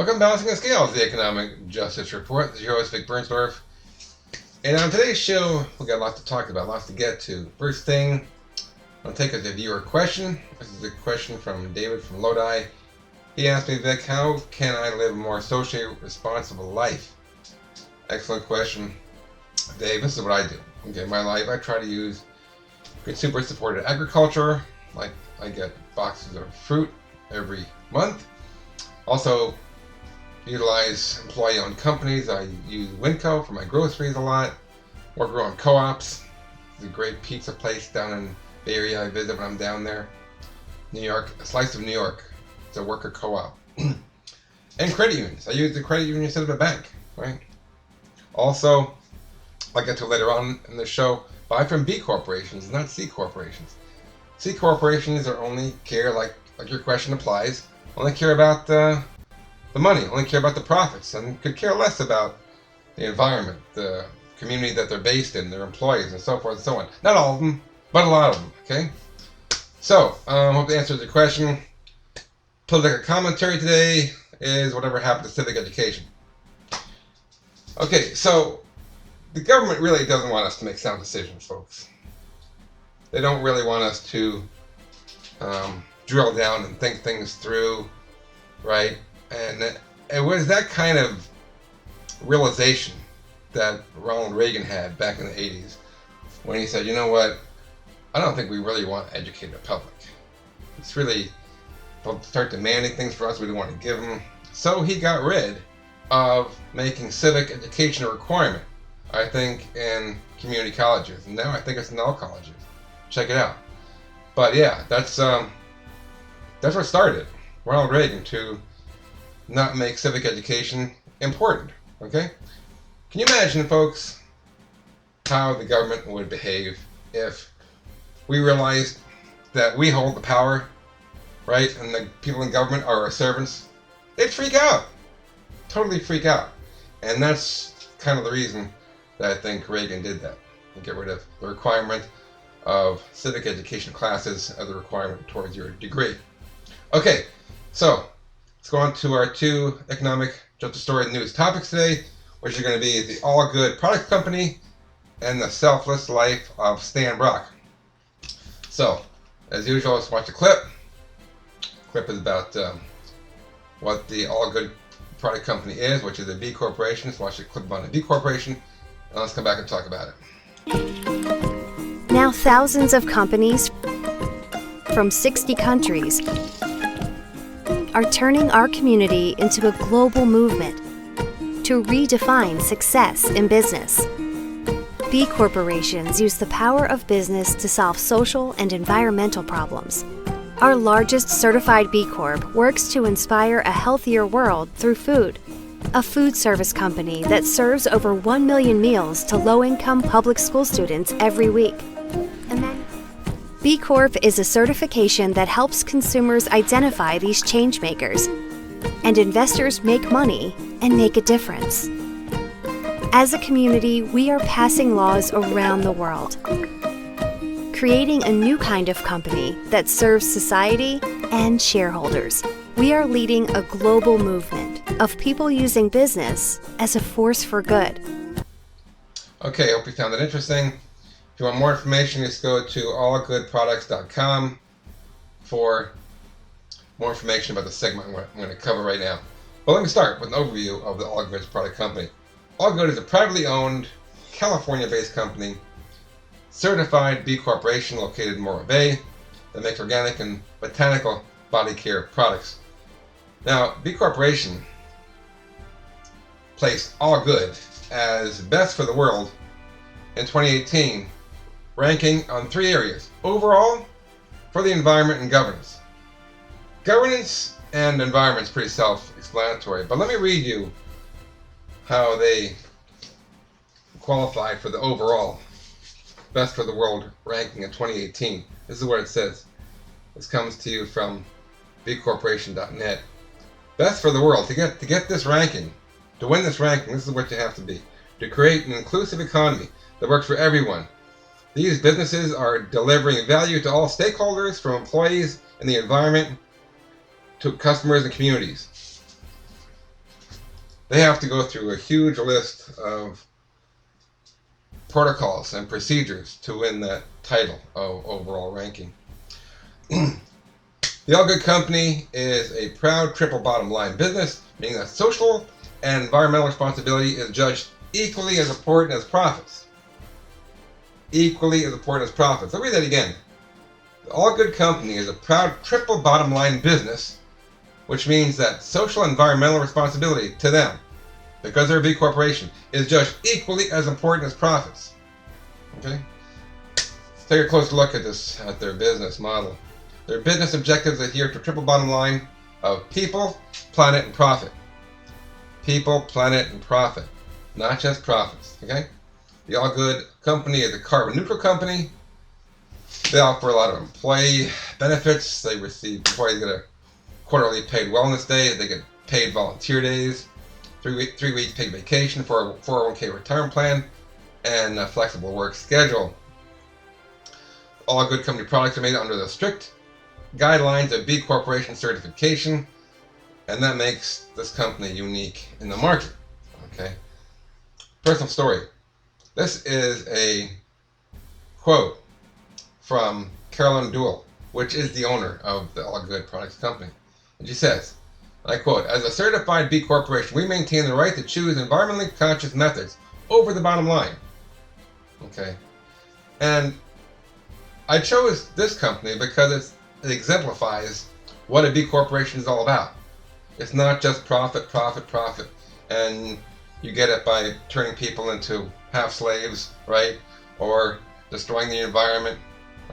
Welcome to Balancing the Scales, the Economic Justice Report. This is your host, Vic Bernsdorf. And on today's show, we've got a lot to talk about, lots to get to. First thing, I'll take a viewer question. This is a question from David from Lodi. He asked me, Vic, how can I live a more socially responsible life? Excellent question. Dave, this is what I do. Okay, in my life, I try to use consumer-supported agriculture. Like, I get boxes of fruit every month. Also, utilize employee-owned companies. I use Winco for my groceries a lot. Work around co-ops. It's a great pizza place down in Bay Area I visit when I'm down there. New York, a slice of New York. It's a worker co-op. And credit unions. I use the credit union instead of a bank, right? Also, I'll get to later on in the show, buy from B corporations, not C corporations. C corporations are only care, like your question applies, only care about the money, only care about the profits, and could care less about the environment, the community that they're based in, their employees, and so forth and so on. Not all of them, but a lot of them, okay? So, hope that answers the question. Political commentary today is whatever happened to civic education. Okay, so the government really doesn't want us to make sound decisions, folks. They don't really want us to drill down and think things through, right? And it was that kind of realization that Ronald Reagan had back in the 80s when he said, you know what, I don't think we really want to educate the public. It's really, they'll start demanding things for us we don't want to give them. So he got rid of making civic education a requirement, I think, in community colleges. And now I think it's in all colleges. Check it out. But yeah, that's what started Ronald Reagan to not make civic education important, okay? Can you imagine, folks, how the government would behave if we realized that we hold the power, right, and the people in government are our servants? They'd freak out. Totally freak out. And that's kind of the reason that I think Reagan did that. And get rid of the requirement of civic education classes as a requirement towards your degree. Okay, so let's go on to our two economic justice story news topics today, which are going to be the All Good Product Company and the Selfless Life of Stan Brock. So, as usual, let's watch a clip. The clip is about what the All Good Product Company is, which is a B corporation. Let's watch a clip on a B corporation, and let's come back and talk about it. Now thousands of companies from 60 countries are turning our community into a global movement to redefine success in business. B corporations use the power of business to solve social and environmental problems. Our largest certified B Corp works to inspire a healthier world through food. A food service company that serves over 1 million meals to low-income public school students every week. B Corp is a certification that helps consumers identify these change makers, and investors make money and make a difference. As a community, we are passing laws around the world, creating a new kind of company that serves society and shareholders. We are leading a global movement of people using business as a force for good. Okay, hope you found that interesting. If you want more information, just go to allgoodproducts.com for more information about the segment I'm going to cover right now. But let me start with an overview of the All Goods Product Company. All Good is a privately owned, California-based company, certified B Corporation located in Morro Bay, that makes organic and botanical body care products. Now, B Corporation placed All Good as best for the world in 2018, ranking on 3 areas. Overall, for the environment and governance. Governance and environment is pretty self-explanatory, but let me read you how they qualified for the overall best for the world ranking in 2018. This is what it says. This comes to you from bcorporation.net. Best for the world. To get this ranking, to win this ranking, this is what you have to be. To create an inclusive economy that works for everyone. These businesses are delivering value to all stakeholders, from employees and the environment to customers and communities. they have to go through a huge list of protocols and procedures to win that title of overall ranking. The All Good Company is a proud triple bottom line business, meaning that social and environmental responsibility is judged equally as important as profits. Equally as important as profits. I'll read that again. The All Good Company is a proud triple bottom line business, which means that social and environmental responsibility to them, because they're a big corporation, is judged equally as important as profits. Okay? Let's take a closer look at their business model. Their business objectives adhere to a triple bottom line of people, planet, and profit. People, planet, and profit. Not just profits. Okay? The All Good Company is a carbon neutral company. They offer a lot of employee benefits. Employees get a quarterly paid wellness day. They get paid volunteer days, 3 week paid vacation for a 401k retirement plan, and a flexible work schedule. All Good Company products are made under the strict guidelines of B Corporation certification, and that makes this company unique in the market. Okay. Personal story. This is a quote from Carolyn Duell, which is the owner of the All Good Products Company. And she says, I quote, "As a certified B Corporation, we maintain the right to choose environmentally conscious methods over the bottom line." Okay. And I chose this company because it exemplifies what a B Corporation is all about. It's not just profit, profit, profit. And you get it by turning people into half slaves, right? Or destroying the environment,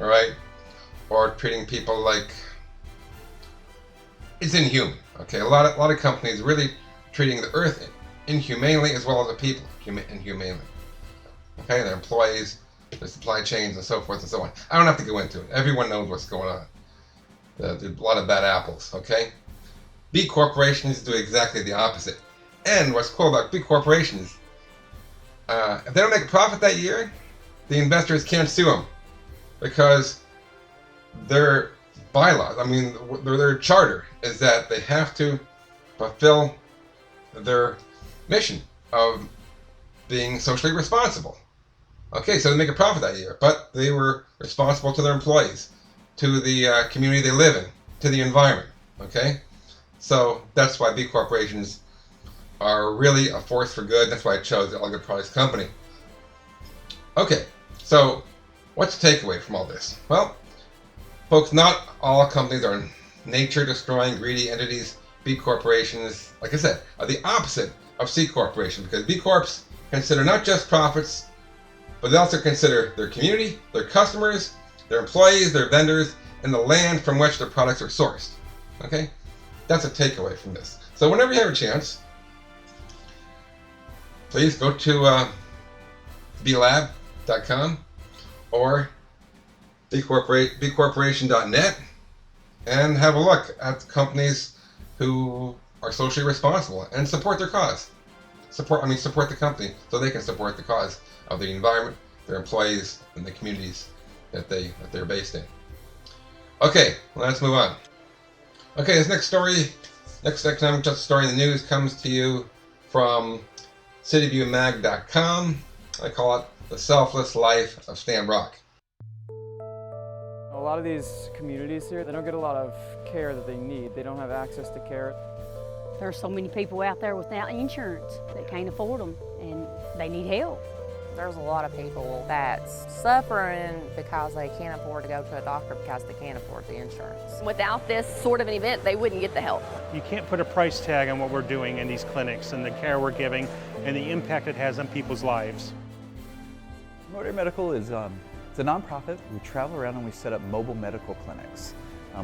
all right? Or treating people like it's inhuman. Okay, a lot of companies really treating the earth inhumanely as well as the people inhumanely. Okay, their employees, their supply chains, and so forth and so on. I don't have to go into it. Everyone knows what's going on. There's a lot of bad apples. Okay, B corporations do exactly the opposite. And what's cool about B corporations, if they don't make a profit that year, the investors can't sue them because their bylaws, their charter is that they have to fulfill their mission of being socially responsible. Okay, so they make a profit that year, but they were responsible to their employees, to the community they live in, to the environment. Okay, so that's why B corporations are really a force for good. That's why I chose the All Good Products Company. Okay, so what's the takeaway from all this? Well, folks, not all companies are nature-destroying, greedy entities. B corporations, like I said, are the opposite of C corporation, because B corps consider not just profits, but they also consider their community, their customers, their employees, their vendors, and the land from which their products are sourced. Okay, that's a takeaway from this. So whenever you have a chance, please go to blab.com or bcorporation.net and have a look at companies who are socially responsible and support their cause. Support the company so they can support the cause of the environment, their employees, and the communities that they're based in. Okay, let's move on. Okay, this next economic justice story in the news comes to you from cityviewmag.com. I call it The Selfless Life of Stan Brock. A lot of these communities here, they don't get a lot of care that they need. They don't have access to care. There's so many people out there without insurance that can't afford them, and they need help. There's a lot of people that's suffering because they can't afford to go to a doctor because they can't afford the insurance. Without this sort of an event, they wouldn't get the help. You can't put a price tag on what we're doing in these clinics and the care we're giving and the impact it has on people's lives. Motor Medical is it's a nonprofit. We travel around and we set up mobile medical clinics.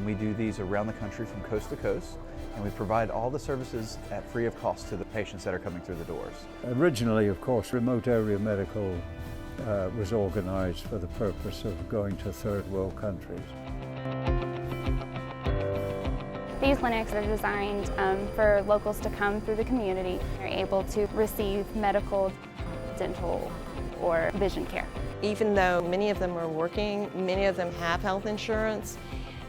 We do these around the country from coast to coast, and we provide all the services at free of cost to the patients that are coming through the doors. Originally, of course, remote area medical was organized for the purpose of going to third world countries. These clinics are designed for locals to come through the community. They're able to receive medical, dental, or vision care. Even though many of them are working, many of them have health insurance,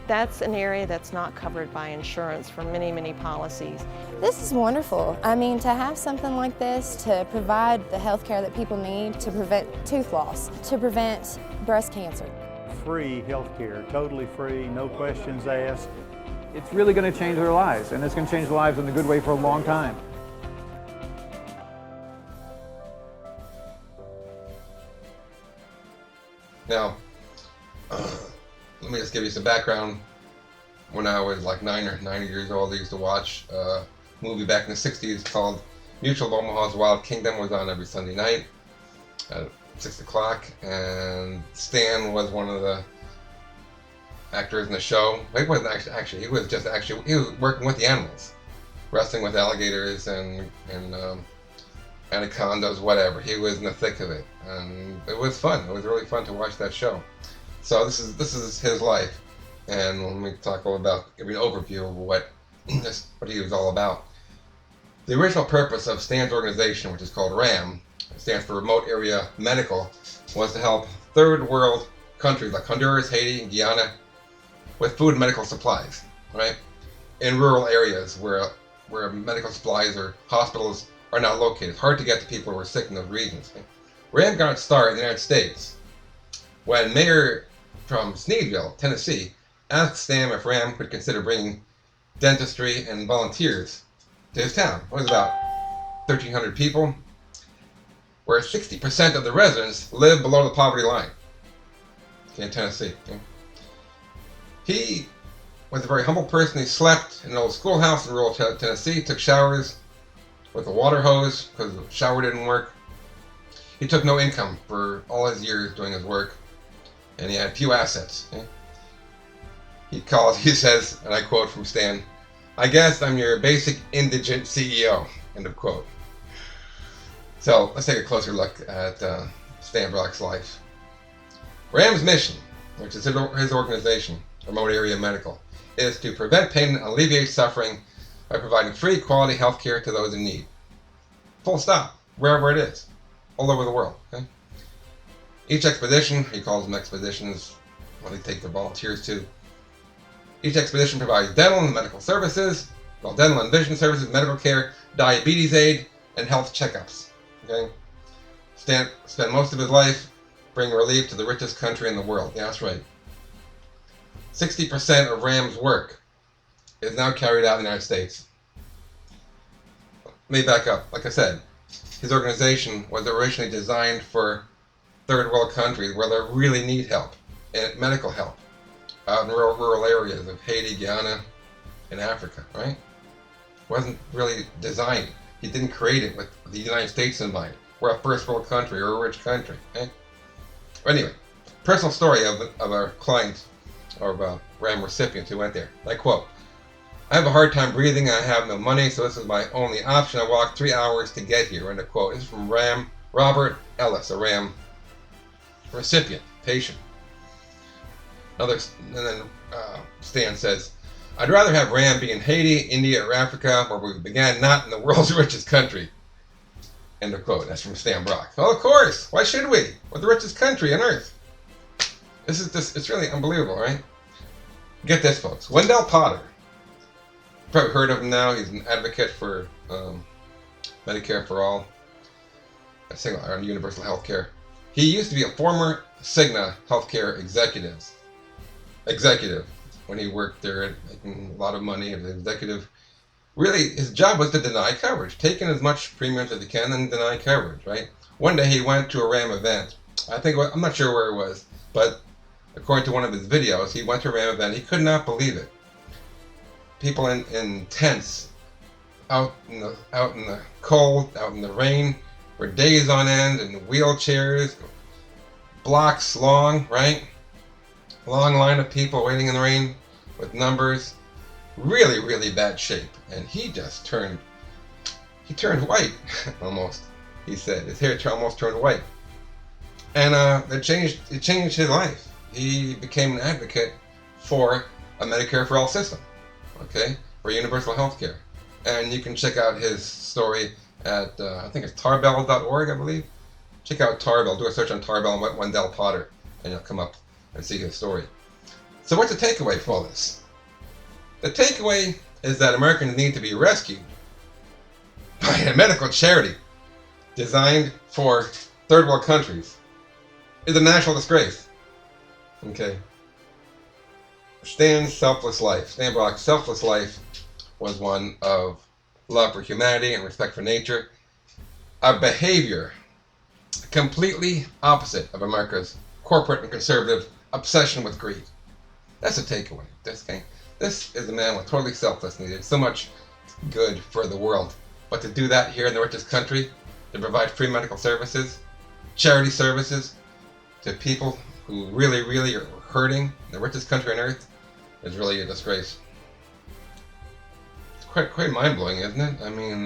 That's an area that's not covered by insurance for many, many policies. This is wonderful. I mean, to have something like this to provide the health care that people need to prevent tooth loss, to prevent breast cancer. Free health care, totally free, no questions asked. It's really going to change their lives, and it's going to change their lives in a good way for a long time. Now, let me just give you some background. When I was like 9 or 90 years old, I used to watch a movie back in the 60s called Mutual of Omaha's Wild Kingdom. It was on every Sunday night at 6 o'clock, and Stan was one of the actors in the show. He wasn't actually, he was working with the animals, wrestling with alligators and anacondas, whatever. He was in the thick of it, and it was fun. It was really fun to watch that show. So this is his life, and let me talk a little about, give you an overview of what he was all about. The original purpose of Stan's organization, which is called RAM, stands for Remote Area Medical, was to help third world countries like Honduras, Haiti, and Guyana with food and medical supplies, right? In rural areas where medical supplies or hospitals are not located. It's hard to get to people who are sick in those regions. Okay? RAM got its start in the United States when Mayor from Sneedville, Tennessee, asked Stan if RAM could consider bringing dentistry and volunteers to his town. It was about 1,300 people, where 60% of the residents live below the poverty line. Okay, in Tennessee. Okay? He was a very humble person. He slept in an old schoolhouse in rural Tennessee, took showers with a water hose because the shower didn't work. He took no income for all his years doing his work, and he had few assets. Okay? He says, and I quote from Stan, "I guess I'm your basic indigent CEO," end of quote. So let's take a closer look at Stan Brock's life. RAM's mission, which is his organization, Remote Area Medical, is to prevent pain and alleviate suffering by providing free, quality health care to those in need. Full stop, wherever it is, all over the world. Okay? Each expedition, he calls them expeditions when they take their volunteers to. Each expedition provides dental and medical services, dental and vision services, medical care, diabetes aid, and health checkups. Okay? Stan spent most of his life bringing relief to the richest country in the world. Yeah, that's right. 60% of RAM's work is now carried out in the United States. Let me back up. Like I said, his organization was originally designed for third world countries where they really need help, and medical help, out in rural areas of Haiti, Guyana, and Africa, right? It wasn't really designed. He didn't create it with the United States in mind. We're a first world country or a rich country, okay? Anyway, personal story of our client, or RAM recipient who went there. I quote, "I have a hard time breathing and I have no money, so this is my only option. I walked 3 hours to get here," end of quote. This is from RAM Robert Ellis, a RAM recipient, patient. Stan says, "I'd rather have RAM be in Haiti, India, or Africa, where we began, not in the world's richest country." End of quote. That's from Stan Brock. Well, of course. Why should we? We're the richest country on earth. It's really unbelievable, right? Get this, folks. Wendell Potter. You've probably heard of him now. He's an advocate for Medicare for all, on universal health care. He used to be a former Cigna healthcare executive when he worked there, making a lot of money as an executive. Really, his job was to deny coverage, take in as much premiums as he can and deny coverage, right? One day he went to a RAM event. I'm not sure where it was, but according to one of his videos, he went to a RAM event. He could not believe it. People in tents, out in the cold, out in the rain, for days on end, in wheelchairs, blocks long, right? Long line of people waiting in the rain with numbers. Really, really bad shape. And he just turned white, almost, he said. His hair almost turned white. And it changed his life. He became an advocate for a Medicare for all system, okay, for universal health care. And you can check out his story at, I think it's tarbell.org, I believe. Check out Tarbell, do a search on Tarbell and Wendell Potter, and you'll come up and see his story. So what's the takeaway from all this? The takeaway is that Americans need to be rescued by a medical charity designed for third world countries. It's a national disgrace. Okay. Stan's selfless life. Stan Brock's selfless life was one of love for humanity and respect for nature. A behavior completely opposite of America's corporate and conservative obsession with greed. That's a takeaway. This is a man with totally selfless needs. So much good for the world. But to do that here in the richest country, to provide free medical services, charity services to people who really, really are hurting in the richest country on earth, is really a disgrace. It's quite mind-blowing, isn't it? I mean,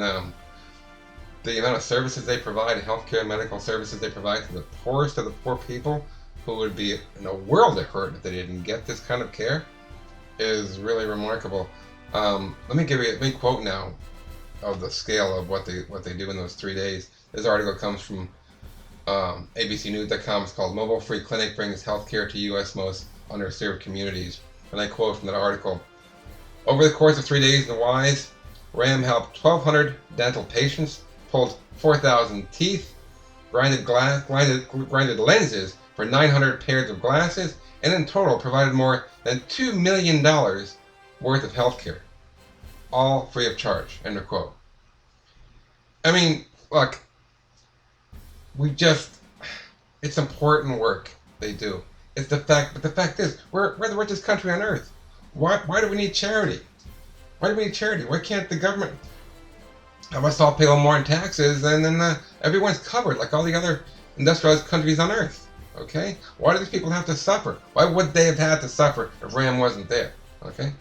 the amount of services they provide, healthcare, medical services they provide to the poorest of the poor people who would be in a world of hurt if they didn't get this kind of care, is really remarkable. Let me quote now of the scale of what they do in those 3 days. This article comes from ABCNews.com. It's called "Mobile Free Clinic Brings Healthcare to U.S. Most Underserved Communities." And I quote from that article: "Over the course of 3 days in Wise, RAM helped 1,200 dental patients, pulled 4,000 teeth, grinded lenses for 900 pairs of glasses, and in total provided more than $2 million worth of health care, all free of charge." End of quote. I mean, look, it's important work they do. But the fact is, we're the richest country on earth. Why do we need charity? Why can't the government have us all pay a little more in taxes, and then everyone's covered like all the other industrialized countries on earth? Okay? Why do these people have to suffer? Why would they have had to suffer if RAM wasn't there? Okay?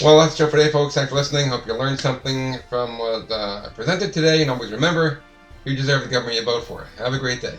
Well, that's it for today, folks. Thanks for listening. Hope you learned something from what I presented today. And always remember, you deserve the government you vote for. Have a great day.